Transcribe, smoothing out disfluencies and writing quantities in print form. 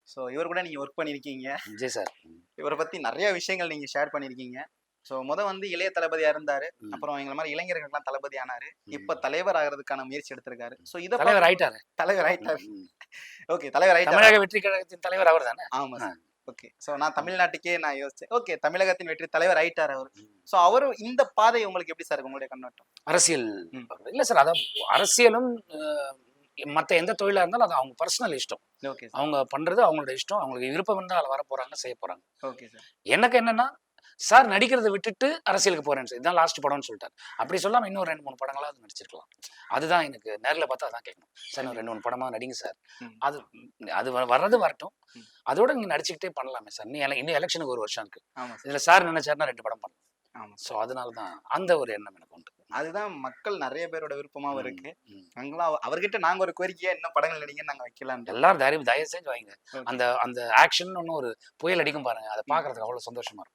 So இவர் கூட நீங்க ஒர்க் பண்ணியிருக்கீங்க. விஜய் சார். இவரை பத்தி நிறைய விஷயங்கள் நீங்க ஷேர் பண்ணியிருக்கீங்க. ஸோ வந்து இளைய தளபதியா இருந்தாரு. ம். அப்புறம் எங்கள மாரி இளைஞர்களுக்கெல்லாம் தளபதி ஆனாரு. ம். இப்ப தலைவர் ஆகுறதுக்கான முயற்சி எடுத்திருக்காரு. ஸோ இத தலைவர் ஆயிட்டாரு. தலைவர் ஆயிட்டாரு. ம். ஓகே, தலைவர் ஆயிட்டாரு. தமிழக வெற்றி கழகத்தின் தலைவர் அவர் தானே. ஆமா சார். ஓகே. ஸோ நான் தமிழ்நாட்டுக்கே நான் யோசிச்சேன். ஓகே, தமிழகத்தின் வெற்றி தலைவர் ஆயிட்டாரு அவரு. ம். ஸோ அவரு இந்த பாதை உங்களுக்கு எப்படி சார் இருக்கு உங்களுடைய கண்ணோட்டம்? அரசியல் ம். இல்ல சார். அதான் அரசியலும் மத்த எந்த தொழிலா இருந்தாலும் அது அவங்க பர்சனல் இஷ்டம். Okay sir. அவங்க பண்றது அவங்களோட இஷ்டம். அவங்களுக்கு விருப்பம் இருந்தா அதுல வர போறாங்க, செய்ய போறாங்க. Okay sir. எனக்கு என்னன்னா, சார் நடிக்கிறத விட்டுட்டு அரசியலுக்கு போறேன்னு சொல்லி, இதான் லாஸ்ட் படம்னு சொல்லிட்டாரு. அப்படி சொல்லாம இன்னும் 2, 3 படங்களாவது நடிச்சிருக்கலாம். அதுதான் எனக்கு நேர்ல பார்த்தா அதான் கேட்கணும். சார் இன்னும் 2, 3 படமா நடிங்க சார். ம். அது அது வர்றது வரட்டும். ம். அதோட நீங்க நடிச்சுக்கிட்டே பண்ணலாமே சார். இன்னும் எலெக்ஷனுக்கு 1 வருஷம் இருக்கு. ஆமா சார். இதுல சார் நினைச்சாருன்னா 2 படம் பண்ணலாம். ஆமா ஸோ சார். அதனால தான் அந்த ஒரு எண்ணம் எனக்கு உண்டு. அதுதான் மக்கள் நிறைய பேரோட விருப்பமாவும் இருக்கு. ம். நாங்களும் அவர்கிட்ட நாங்க ஒரு கோரிக்கையா இன்னும் படங்கள் நடிங்கன்னு நாங்க வைக்கலாம்னு. எல்லாரும் தயவு செஞ்சு வைங்க. Okay. அந்த ஆக்ஷன் ஒன்னும் ஒரு புயல் அடிக்கும் பாருங்க. அதை பாக்குறதுக்கு அவ்வளவு சந்தோஷமா இருக்கும்.